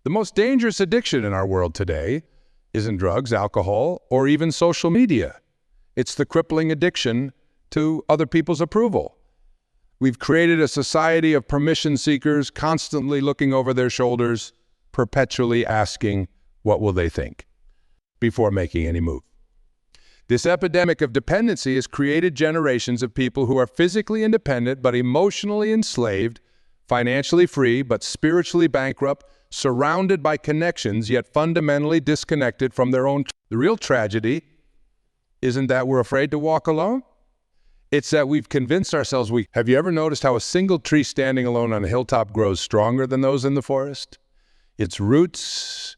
The most dangerous addiction in our world today isn't drugs, alcohol, or even social media. It's the crippling addiction to other people's approval. We've created a society of permission seekers, constantly looking over their shoulders, perpetually asking, what will they think, before making any move. This epidemic of dependency has created generations of people who are physically independent but emotionally enslaved, financially free but spiritually bankrupt, surrounded by connections yet fundamentally disconnected from their own. The real tragedy isn't that we're afraid to walk alone. It's that we've convinced ourselves we... Have you ever noticed how a single tree standing alone on a hilltop grows stronger than those in the forest? Its roots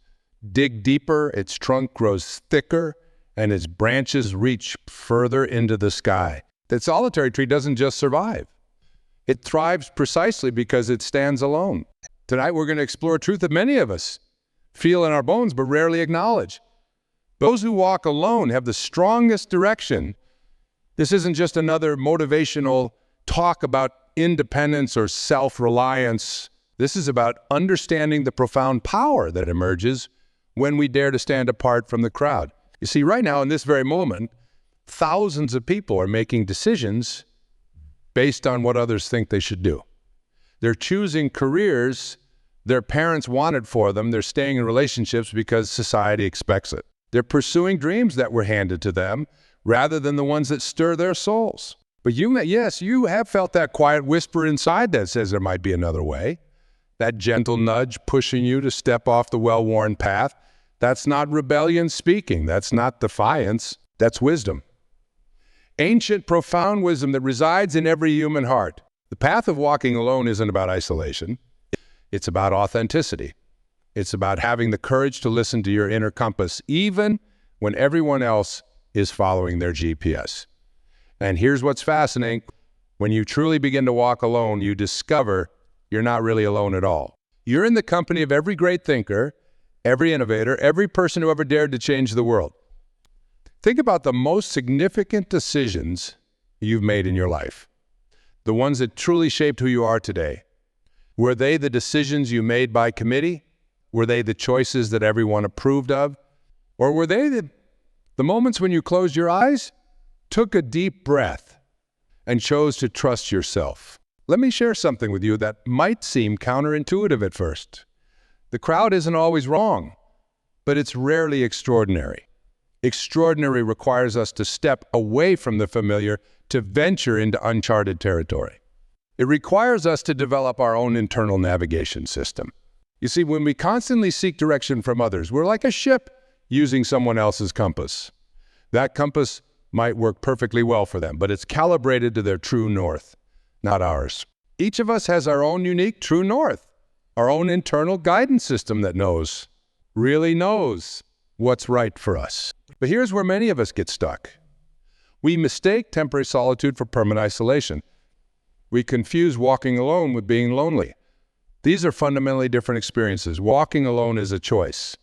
dig deeper, its trunk grows thicker, and its branches reach further into the sky. That solitary tree doesn't just survive. It thrives precisely because it stands alone. Tonight we're going to explore a truth that many of us feel in our bones but rarely acknowledge. Those who walk alone have the strongest direction. This isn't just another motivational talk about independence or self-reliance. This is about understanding the profound power that emerges when we dare to stand apart from the crowd. You see, right now, in this very moment, thousands of people are making decisions based on what others think they should do. They're choosing careers their parents wanted for them. They're staying in relationships because society expects it. They're pursuing dreams that were handed to them rather than the ones that stir their souls. But you have felt that quiet whisper inside that says there might be another way. That gentle nudge pushing you to step off the well-worn path. That's not rebellion speaking. That's not defiance. That's wisdom. Ancient, profound wisdom that resides in every human heart. The path of walking alone isn't about isolation. It's about authenticity. It's about having the courage to listen to your inner compass, even when everyone else is following their GPS. And here's what's fascinating. When you truly begin to walk alone, you discover you're not really alone at all. You're in the company of every great thinker, every innovator, every person who ever dared to change the world. Think about the most significant decisions you've made in your life. The ones that truly shaped who you are today. Were they the decisions you made by committee? Were they the choices that everyone approved of? Or were they the moments when you closed your eyes, took a deep breath, and chose to trust yourself? Let me share something with you that might seem counterintuitive at first. The crowd isn't always wrong, but it's rarely extraordinary. Extraordinary requires us to step away from the familiar to venture into uncharted territory. It requires us to develop our own internal navigation system. You see, when we constantly seek direction from others, we're like a ship using someone else's compass. That compass might work perfectly well for them, but it's calibrated to their true north, not ours. Each of us has our own unique true north. Our own internal guidance system that really knows what's right for us. But here's where many of us get stuck. We mistake temporary solitude for permanent isolation. We confuse walking alone with being lonely. These are fundamentally different experiences. Walking alone is a choice,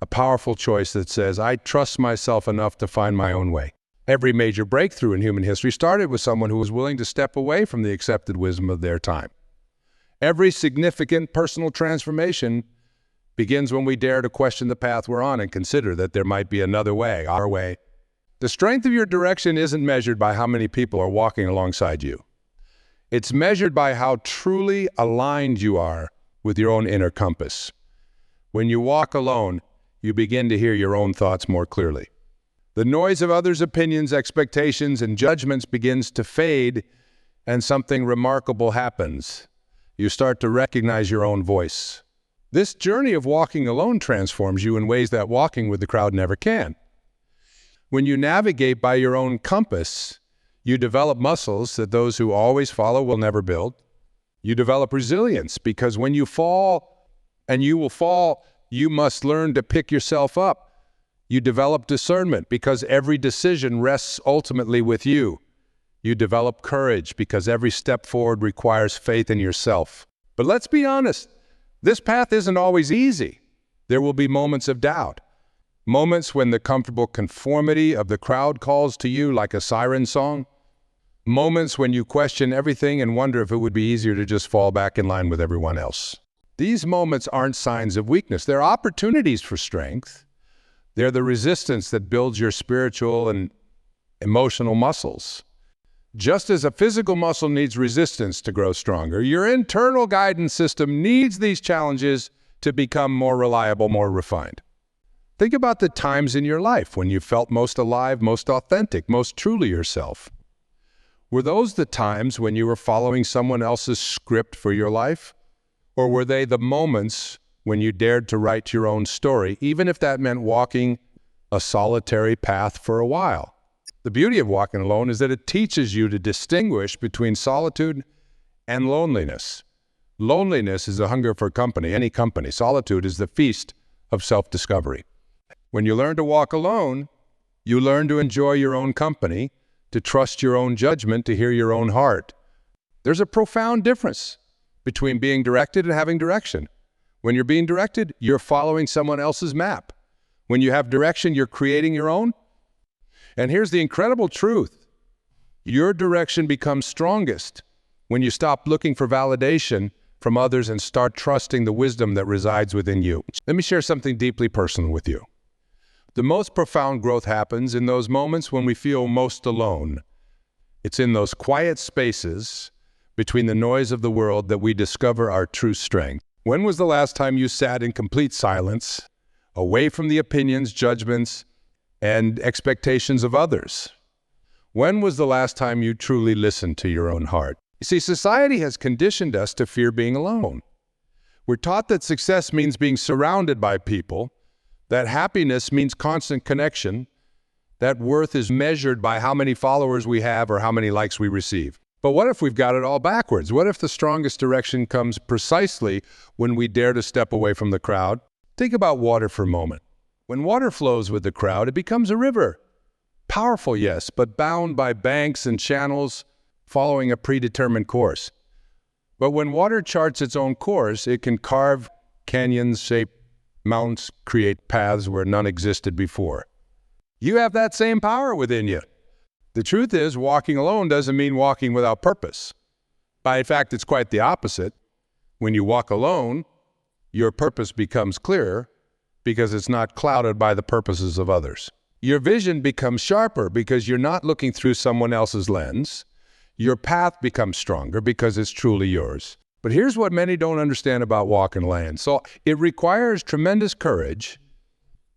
a powerful choice that says, I trust myself enough to find my own way. Every major breakthrough in human history started with someone who was willing to step away from the accepted wisdom of their time. Every significant personal transformation begins when we dare to question the path we're on and consider that there might be another way, our way. The strength of your direction isn't measured by how many people are walking alongside you. It's measured by how truly aligned you are with your own inner compass. When you walk alone, you begin to hear your own thoughts more clearly. The noise of others' opinions, expectations, and judgments begins to fade, and something remarkable happens. You start to recognize your own voice. This journey of walking alone transforms you in ways that walking with the crowd never can. When you navigate by your own compass, you develop muscles that those who always follow will never build. You develop resilience because when you fall, and you will fall, you must learn to pick yourself up. You develop discernment because every decision rests ultimately with you. You develop courage because every step forward requires faith in yourself. But let's be honest, this path isn't always easy. There will be moments of doubt. Moments when the comfortable conformity of the crowd calls to you like a siren song. Moments when you question everything and wonder if it would be easier to just fall back in line with everyone else. These moments aren't signs of weakness. They're opportunities for strength. They're the resistance that builds your spiritual and emotional muscles. Just as a physical muscle needs resistance to grow stronger, your internal guidance system needs these challenges to become more reliable, more refined. Think about the times in your life when you felt most alive, most authentic, most truly yourself. Were those the times when you were following someone else's script for your life? Or were they the moments when you dared to write your own story, even if that meant walking a solitary path for a while? The beauty of walking alone is that it teaches you to distinguish between solitude and loneliness. Loneliness is a hunger for company, any company. Solitude is the feast of self-discovery. When you learn to walk alone, you learn to enjoy your own company, to trust your own judgment, to hear your own heart. There's a profound difference between being directed and having direction. When you're being directed, you're following someone else's map. When you have direction, you're creating your own. And here's the incredible truth. Your direction becomes strongest when you stop looking for validation from others and start trusting the wisdom that resides within you. Let me share something deeply personal with you. The most profound growth happens in those moments when we feel most alone. It's in those quiet spaces between the noise of the world that we discover our true strength. When was the last time you sat in complete silence, away from the opinions, judgments, and expectations of others? When was the last time you truly listened to your own heart? You see, society has conditioned us to fear being alone. We're taught that success means being surrounded by people, that happiness means constant connection, that worth is measured by how many followers we have or how many likes we receive. But what if we've got it all backwards? What if the strongest direction comes precisely when we dare to step away from the crowd? Think about water for a moment. When water flows with the crowd, it becomes a river. Powerful, yes, but bound by banks and channels following a predetermined course. But when water charts its own course, it can carve canyons, shape mountains, create paths where none existed before. You have that same power within you. The truth is, walking alone doesn't mean walking without purpose. In fact, it's quite the opposite. When you walk alone, your purpose becomes clearer because it's not clouded by the purposes of others. Your vision becomes sharper because you're not looking through someone else's lens. Your path becomes stronger because it's truly yours. But here's what many don't understand about walking alone. So it requires tremendous courage,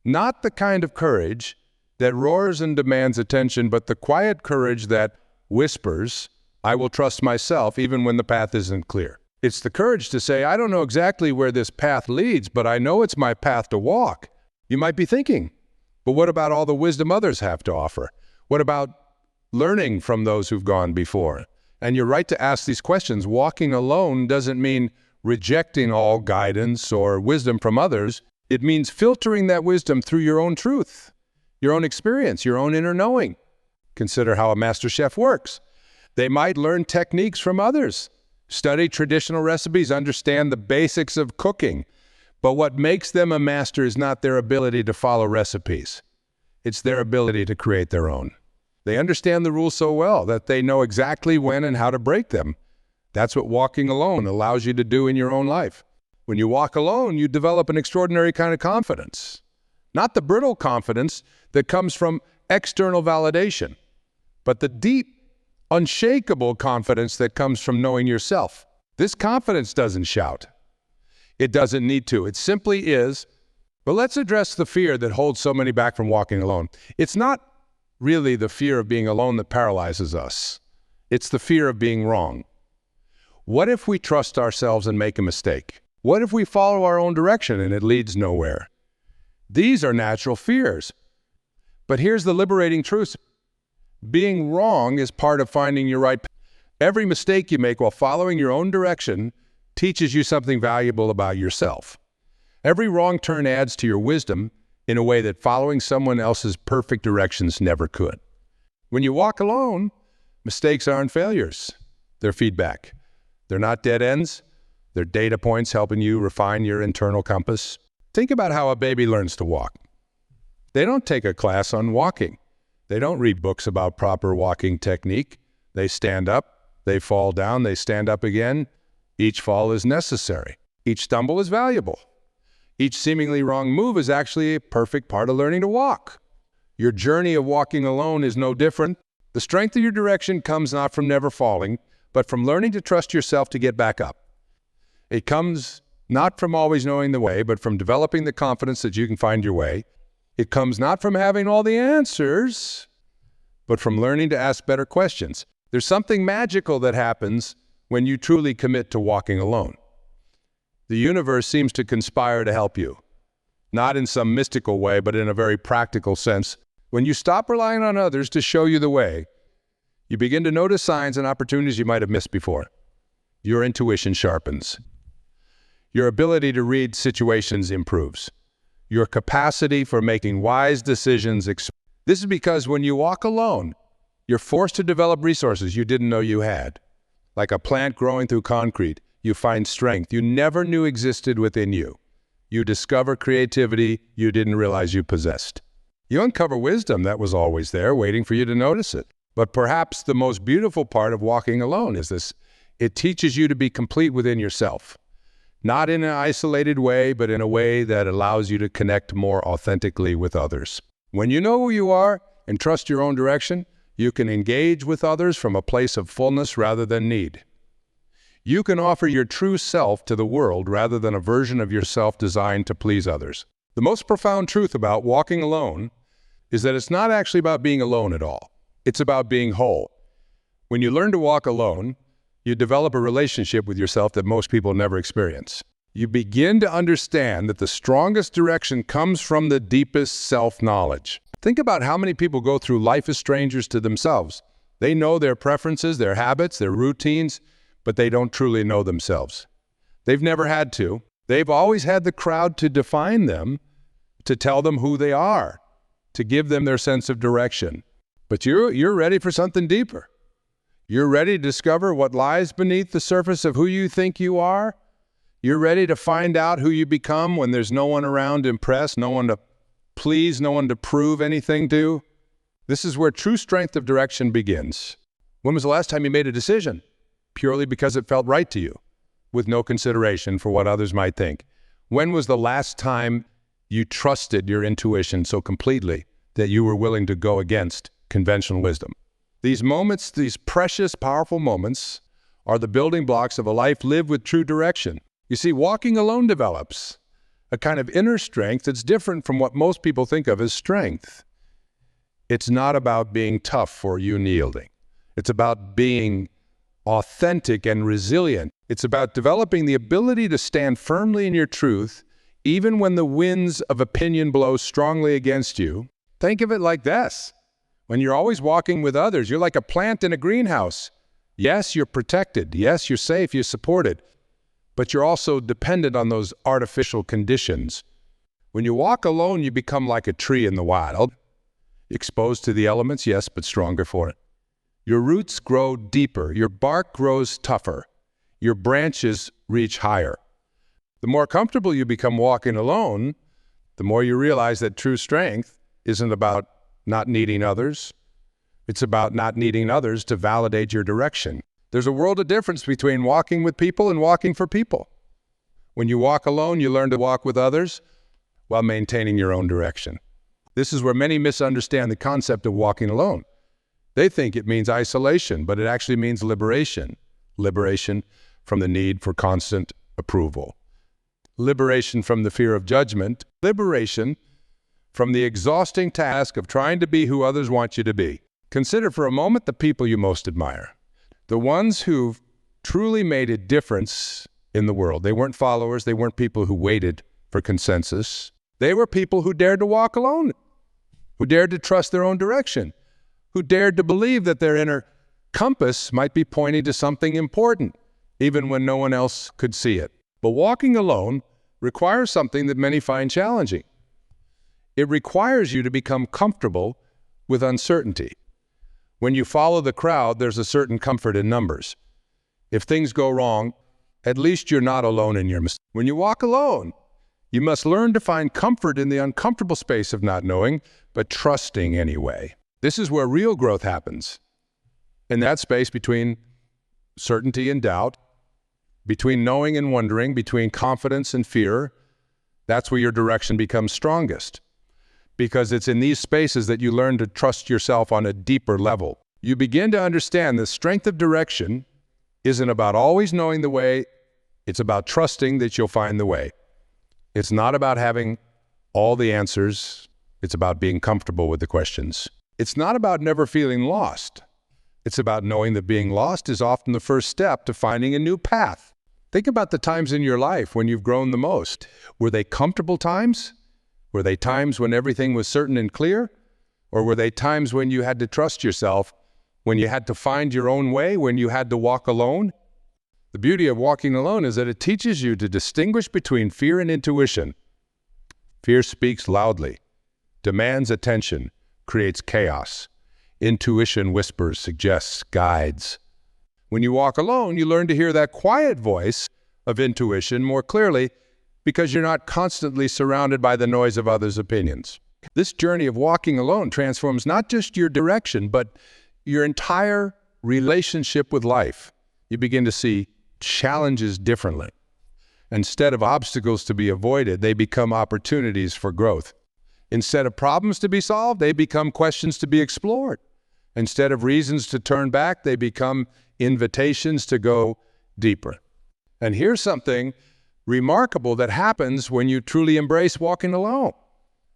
not the kind of courage that roars and demands attention, but the quiet courage that whispers, I will trust myself even when the path isn't clear. It's the courage to say, I don't know exactly where this path leads, but I know it's my path to walk. You might be thinking, but what about all the wisdom others have to offer? What about learning from those who've gone before? And you're right to ask these questions. Walking alone doesn't mean rejecting all guidance or wisdom from others. It means filtering that wisdom through your own truth, your own experience, your own inner knowing. Consider how a master chef works. They might learn techniques from others, study traditional recipes, understand the basics of cooking. But what makes them a master is not their ability to follow recipes. It's their ability to create their own. They understand the rules so well that they know exactly when and how to break them. That's what walking alone allows you to do in your own life. When you walk alone, you develop an extraordinary kind of confidence. Not the brittle confidence that comes from external validation, but the deep, unshakable confidence that comes from knowing yourself. This confidence doesn't shout. It doesn't need to. It simply is. But let's address the fear that holds so many back from walking alone. It's not really the fear of being alone that paralyzes us. It's the fear of being wrong. What if we trust ourselves and make a mistake? What if we follow our own direction and it leads nowhere? These are natural fears. But here's the liberating truth. Being wrong is part of finding your right path. Every mistake you make while following your own direction teaches you something valuable about yourself. Every wrong turn adds to your wisdom in a way that following someone else's perfect directions never could. When you walk alone, mistakes aren't failures. They're feedback. They're not dead ends. They're data points helping you refine your internal compass. Think about how a baby learns to walk. They don't take a class on walking. They don't read books about proper walking technique. They stand up, they fall down, they stand up again. Each fall is necessary. Each stumble is valuable. Each seemingly wrong move is actually a perfect part of learning to walk. Your journey of walking alone is no different. The strength of your direction comes not from never falling, but from learning to trust yourself to get back up. It comes not from always knowing the way, but from developing the confidence that you can find your way. It comes not from having all the answers, but from learning to ask better questions. There's something magical that happens when you truly commit to walking alone. The universe seems to conspire to help you, not in some mystical way, but in a very practical sense. When you stop relying on others to show you the way, you begin to notice signs and opportunities you might have missed before. Your intuition sharpens. Your ability to read situations improves. Your capacity for making wise decisions expands. This is because when you walk alone, you're forced to develop resources you didn't know you had. Like a plant growing through concrete, you find strength you never knew existed within you. You discover creativity you didn't realize you possessed. You uncover wisdom that was always there, waiting for you to notice it. But perhaps the most beautiful part of walking alone is this. It teaches you to be complete within yourself. Not in an isolated way, but in a way that allows you to connect more authentically with others. When you know who you are and trust your own direction, you can engage with others from a place of fullness rather than need. You can offer your true self to the world rather than a version of yourself designed to please others. The most profound truth about walking alone is that it's not actually about being alone at all. It's about being whole. When you learn to walk alone, you develop a relationship with yourself that most people never experience. You begin to understand that the strongest direction comes from the deepest self-knowledge. Think about how many people go through life as strangers to themselves. They know their preferences, their habits, their routines, but they don't truly know themselves. They've never had to. They've always had the crowd to define them, to tell them who they are, to give them their sense of direction. But you're ready for something deeper. You're ready to discover what lies beneath the surface of who you think you are. You're ready to find out who you become when there's no one around to impress, no one to please, no one to prove anything to. This is where true strength of direction begins. When was the last time you made a decision? Purely because it felt right to you, with no consideration for what others might think. When was the last time you trusted your intuition so completely that you were willing to go against conventional wisdom? These moments, these precious, powerful moments, are the building blocks of a life lived with true direction. You see, walking alone develops a kind of inner strength that's different from what most people think of as strength. It's not about being tough or unyielding. It's about being authentic and resilient. It's about developing the ability to stand firmly in your truth, even when the winds of opinion blow strongly against you. Think of it like this. When you're always walking with others, you're like a plant in a greenhouse. Yes, you're protected. Yes, you're safe. You're supported. But you're also dependent on those artificial conditions. When you walk alone, you become like a tree in the wild, exposed to the elements, yes, but stronger for it. Your roots grow deeper. Your bark grows tougher. Your branches reach higher. The more comfortable you become walking alone, the more you realize that true strength isn't about not needing others. It's about not needing others to validate your direction. There's a world of difference between walking with people and walking for people. When you walk alone, you learn to walk with others while maintaining your own direction. This is where many misunderstand the concept of walking alone. They think it means isolation, but it actually means liberation. Liberation from the need for constant approval. Liberation from the fear of judgment. Liberation from the exhausting task of trying to be who others want you to be. Consider for a moment the people you most admire. The ones who've truly made a difference in the world. They weren't followers. They weren't people who waited for consensus. They were people who dared to walk alone, who dared to trust their own direction, who dared to believe that their inner compass might be pointing to something important, even when no one else could see it. But walking alone requires something that many find challenging. It requires you to become comfortable with uncertainty. When you follow the crowd, there's a certain comfort in numbers. If things go wrong, at least you're not alone in your mistake. When you walk alone, you must learn to find comfort in the uncomfortable space of not knowing, but trusting anyway. This is where real growth happens. In that space between certainty and doubt, Between knowing and wondering, between confidence and fear, that's where your direction becomes strongest. Because it's in these spaces that you learn to trust yourself on a deeper level. You begin to understand the strength of direction isn't about always knowing the way, it's about trusting that you'll find the way. It's not about having all the answers, it's about being comfortable with the questions. It's not about never feeling lost. It's about knowing that being lost is often the first step to finding a new path. Think about the times in your life when you've grown the most. Were they comfortable times? Were they times when everything was certain and clear? Or were they times when you had to trust yourself, when you had to find your own way, when you had to walk alone? The beauty of walking alone is that it teaches you to distinguish between fear and intuition. Fear speaks loudly, demands attention, creates chaos. Intuition whispers, suggests, guides. When you walk alone, you learn to hear that quiet voice of intuition more clearly because you're not constantly surrounded by the noise of others' opinions. This journey of walking alone transforms not just your direction, but your entire relationship with life. You begin to see challenges differently. Instead of obstacles to be avoided, they become opportunities for growth. Instead of problems to be solved, they become questions to be explored. Instead of reasons to turn back, they become invitations to go deeper. And here's something remarkable that happens when you truly embrace walking alone.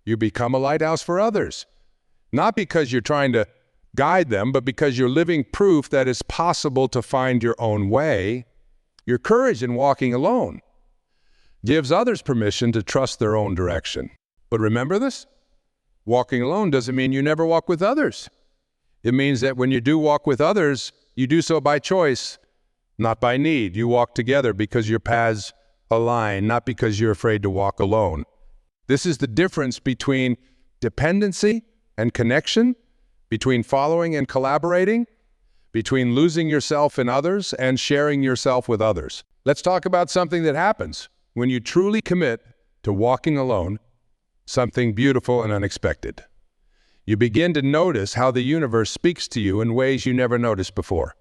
You become a lighthouse for others. Not because you're trying to guide them, but because you're living proof that it's possible to find your own way. Your courage in walking alone gives others permission to trust their own direction. But remember this? Walking alone doesn't mean you never walk with others. It means that when you do walk with others, you do so by choice, not by need. You walk together because your paths align, not because you're afraid to walk alone. This is the difference between dependency and connection, between following and collaborating, between losing yourself in others and sharing yourself with others. Let's talk about something that happens when you truly commit to walking alone, something beautiful and unexpected. You begin to notice how the universe speaks to you in ways you never noticed before.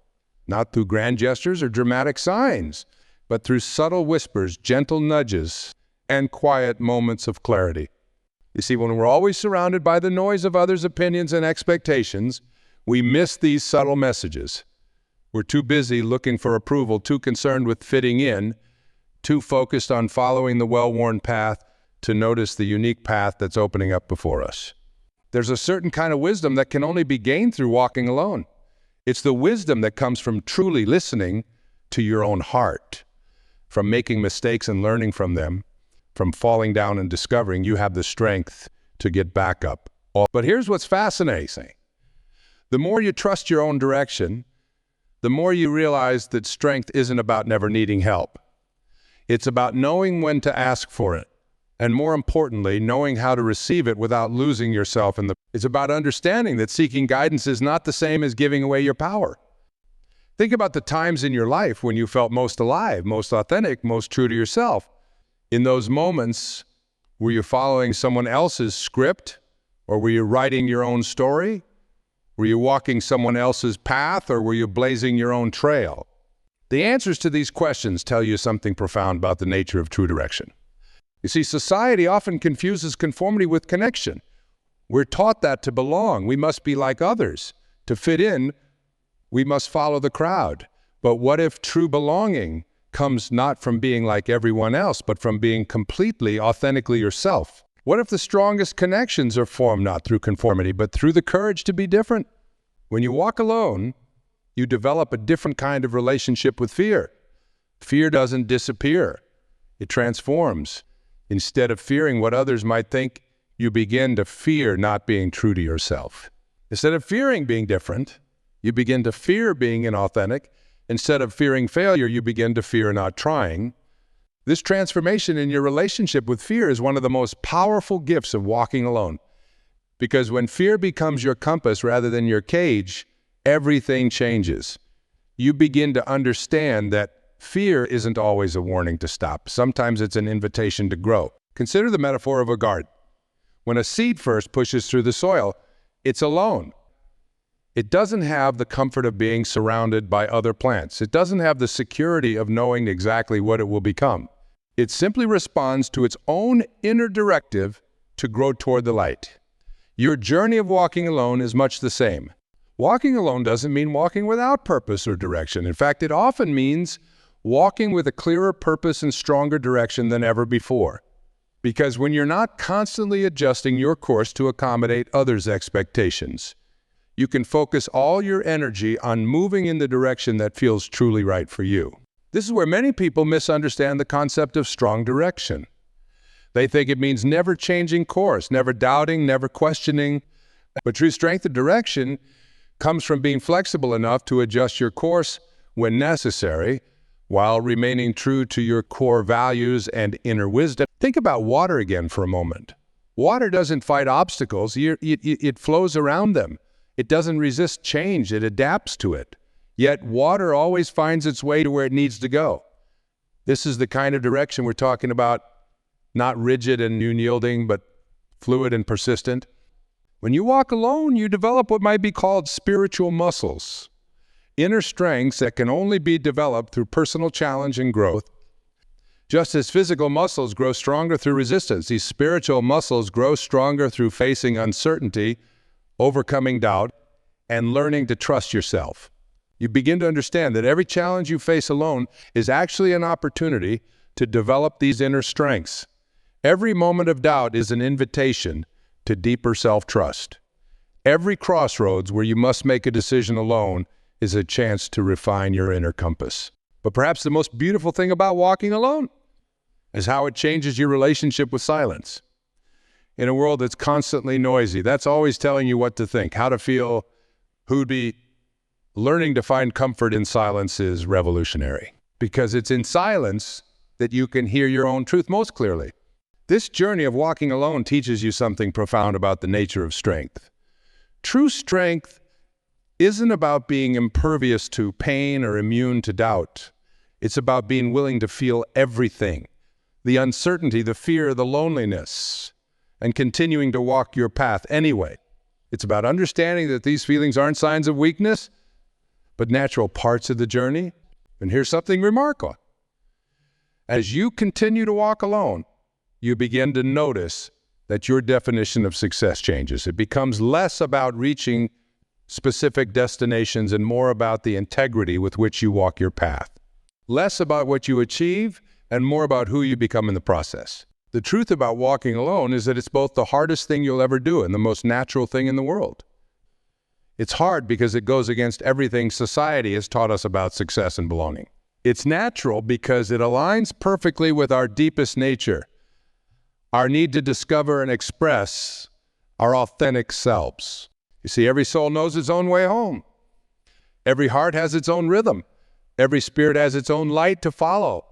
Not through grand gestures or dramatic signs, but through subtle whispers, gentle nudges, and quiet moments of clarity. You see, when we're always surrounded by the noise of others' opinions and expectations, we miss these subtle messages. We're too busy looking for approval, too concerned with fitting in, too focused on following the well-worn path to notice the unique path that's opening up before us. There's a certain kind of wisdom that can only be gained through walking alone. It's the wisdom that comes from truly listening to your own heart, from making mistakes and learning from them, from falling down and discovering you have the strength to get back up. But here's what's fascinating. The more you trust your own direction, the more you realize that strength isn't about never needing help. It's about knowing when to ask for it, and more importantly, knowing how to receive it without losing yourself in the... It's about understanding that seeking guidance is not the same as giving away your power. Think about the times in your life when you felt most alive, most authentic, most true to yourself. In those moments, were you following someone else's script, or were you writing your own story? Were you walking someone else's path, or were you blazing your own trail? The answers to these questions tell you something profound about the nature of true direction. You see, society often confuses conformity with connection. We're taught that to belong, we must be like others. To fit in, we must follow the crowd. But what if true belonging comes not from being like everyone else, but from being completely, authentically yourself? What if the strongest connections are formed not through conformity, but through the courage to be different? When you walk alone, you develop a different kind of relationship with fear. Fear doesn't disappear, it transforms. Instead of fearing what others might think, you begin to fear not being true to yourself. Instead of fearing being different, you begin to fear being inauthentic. Instead of fearing failure, you begin to fear not trying. This transformation in your relationship with fear is one of the most powerful gifts of walking alone. Because when fear becomes your compass rather than your cage, everything changes. You begin to understand that fear isn't always a warning to stop. Sometimes it's an invitation to grow. Consider the metaphor of a garden. When a seed first pushes through the soil, it's alone. It doesn't have the comfort of being surrounded by other plants. It doesn't have the security of knowing exactly what it will become. It simply responds to its own inner directive to grow toward the light. Your journey of walking alone is much the same. Walking alone doesn't mean walking without purpose or direction. In fact, it often means walking with a clearer purpose and stronger direction than ever before. Because when you're not constantly adjusting your course to accommodate others' expectations, you can focus all your energy on moving in the direction that feels truly right for you. This is where many people misunderstand the concept of strong direction. They think it means never changing course, never doubting, never questioning. But true strength of direction comes from being flexible enough to adjust your course when necessary, while remaining true to your core values and inner wisdom. Think about water again for a moment. Water doesn't fight obstacles, it flows around them. It doesn't resist change, it adapts to it. Yet water always finds its way to where it needs to go. This is the kind of direction we're talking about, not rigid and unyielding, but fluid and persistent. When you walk alone, you develop what might be called spiritual muscles, inner strengths that can only be developed through personal challenge and growth. Just as physical muscles grow stronger through resistance, these spiritual muscles grow stronger through facing uncertainty, overcoming doubt, and learning to trust yourself. You begin to understand that every challenge you face alone is actually an opportunity to develop these inner strengths. Every moment of doubt is an invitation to deeper self-trust. Every crossroads where you must make a decision alone is a chance to refine your inner compass. But perhaps the most beautiful thing about walking alone is how it changes your relationship with silence. In a world that's constantly noisy, that's always telling you what to think, how to feel, who to be, learning to find comfort in silence is revolutionary. Because it's in silence that you can hear your own truth most clearly. This journey of walking alone teaches you something profound about the nature of strength. True strength isn't about being impervious to pain or immune to doubt. It's about being willing to feel everything, the uncertainty, the fear, the loneliness, and continuing to walk your path anyway. It's about understanding that these feelings aren't signs of weakness, but natural parts of the journey. And here's something remarkable. As you continue to walk alone, you begin to notice that your definition of success changes. It becomes less about reaching specific destinations and more about the integrity with which you walk your path. Less about what you achieve and more about who you become in the process. The truth about walking alone is that it's both the hardest thing you'll ever do and the most natural thing in the world. It's hard because it goes against everything society has taught us about success and belonging. It's natural because it aligns perfectly with our deepest nature, our need to discover and express our authentic selves. You see, every soul knows its own way home. Every heart has its own rhythm. Every spirit has its own light to follow.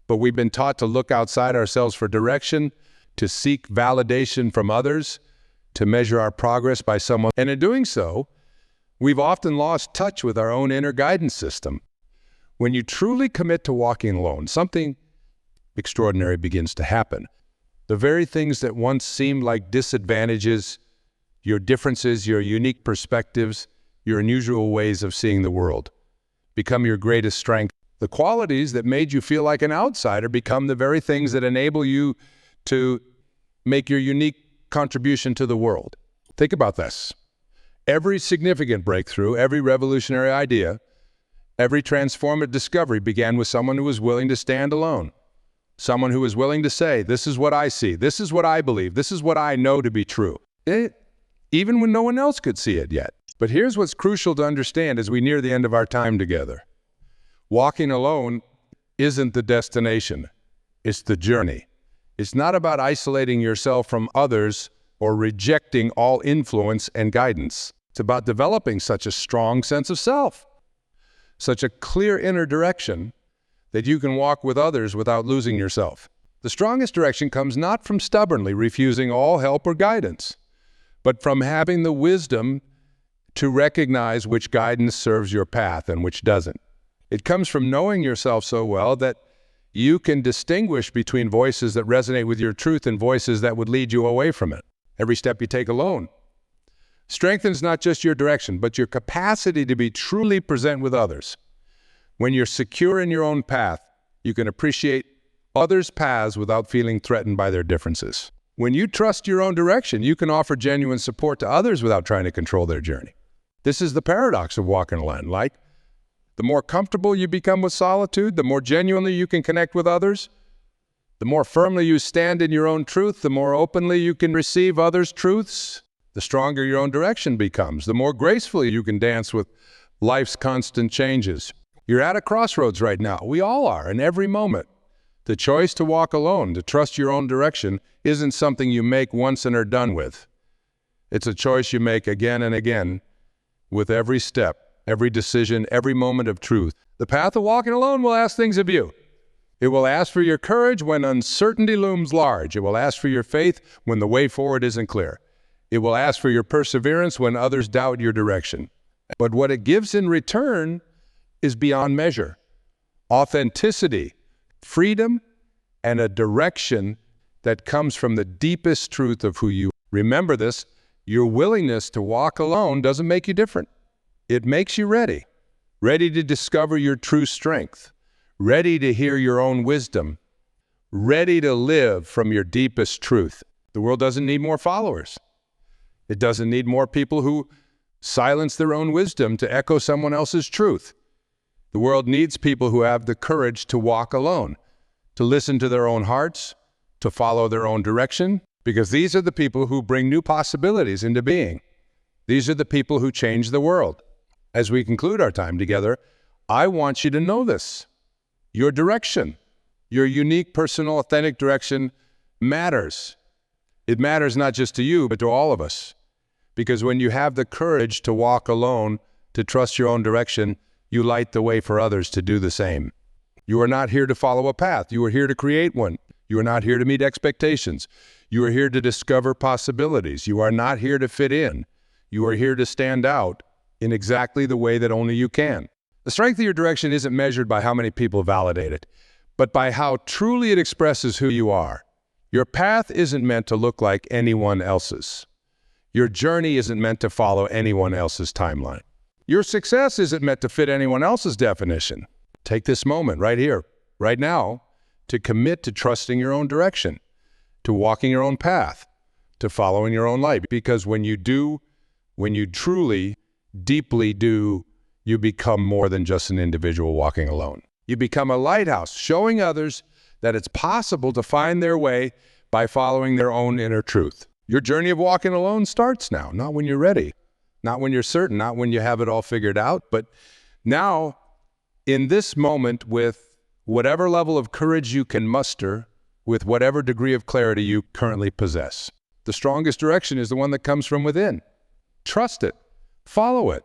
But we've been taught to look outside ourselves for direction, to seek validation from others, to measure our progress by someone. And in doing so, we've often lost touch with our own inner guidance system. When you truly commit to walking alone, something extraordinary begins to happen. The very things that once seemed like disadvantages, your differences, your unique perspectives, your unusual ways of seeing the world, become your greatest strength. The qualities that made you feel like an outsider become the very things that enable you to make your unique contribution to the world. Think about this. Every significant breakthrough, every revolutionary idea, every transformative discovery began with someone who was willing to stand alone. Someone who was willing to say, this is what I see, this is what I believe, this is what I know to be true. Even when no one else could see it yet. But here's what's crucial to understand as we near the end of our time together. Walking alone isn't the destination, it's the journey. It's not about isolating yourself from others or rejecting all influence and guidance. It's about developing such a strong sense of self, such a clear inner direction that you can walk with others without losing yourself. The strongest direction comes not from stubbornly refusing all help or guidance, but from having the wisdom to recognize which guidance serves your path and which doesn't. It comes from knowing yourself so well that you can distinguish between voices that resonate with your truth and voices that would lead you away from it. Every step you take alone strengthens not just your direction, but your capacity to be truly present with others. When you're secure in your own path, you can appreciate others' paths without feeling threatened by their differences. When you trust your own direction, you can offer genuine support to others without trying to control their journey. This is the paradox of walking alone. Like, the more comfortable you become with solitude, the more genuinely you can connect with others, the more firmly you stand in your own truth, the more openly you can receive others' truths, the stronger your own direction becomes, the more gracefully you can dance with life's constant changes. You're at a crossroads right now. We all are, in every moment. The choice to walk alone, to trust your own direction, isn't something you make once and are done with. It's a choice you make again and again, with every step, every decision, every moment of truth. The path of walking alone will ask things of you. It will ask for your courage when uncertainty looms large. It will ask for your faith when the way forward isn't clear. It will ask for your perseverance when others doubt your direction. But what it gives in return is beyond measure. Authenticity, freedom, and a direction that comes from the deepest truth of who you are. Remember this, your willingness to walk alone doesn't make you different. It makes you ready to discover your true strength, ready to hear your own wisdom, ready to live from your deepest truth. The world doesn't need more followers. It doesn't need more people who silence their own wisdom to echo someone else's truth. The world needs people who have the courage to walk alone, to listen to their own hearts, to follow their own direction, because these are the people who bring new possibilities into being. These are the people who change the world. As we conclude our time together, I want you to know this. Your direction, your unique, personal, authentic direction matters. It matters not just to you, but to all of us. Because when you have the courage to walk alone, to trust your own direction, you light the way for others to do the same. You are not here to follow a path. You are here to create one. You are not here to meet expectations. You are here to discover possibilities. You are not here to fit in. You are here to stand out in exactly the way that only you can. The strength of your direction isn't measured by how many people validate it, but by how truly it expresses who you are. Your path isn't meant to look like anyone else's. Your journey isn't meant to follow anyone else's timeline. Your success isn't meant to fit anyone else's definition. Take this moment right here, right now, to commit to trusting your own direction, to walking your own path, to following your own light. Because when you do, when you truly, deeply do, you become more than just an individual walking alone. You become a lighthouse, showing others that it's possible to find their way by following their own inner truth. Your journey of walking alone starts now, not when you're ready, not when you're certain, not when you have it all figured out, but now, in this moment, with whatever level of courage you can muster, with whatever degree of clarity you currently possess. The strongest direction is the one that comes from within. Trust it, follow it,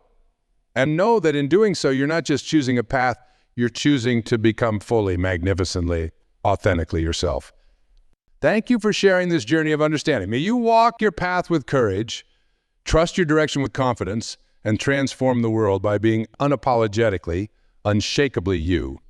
and know that in doing so, you're not just choosing a path, you're choosing to become fully, magnificently, authentically yourself. Thank you for sharing this journey of understanding. May you walk your path with courage, trust your direction with confidence, and transform the world by being unapologetically, unshakably you.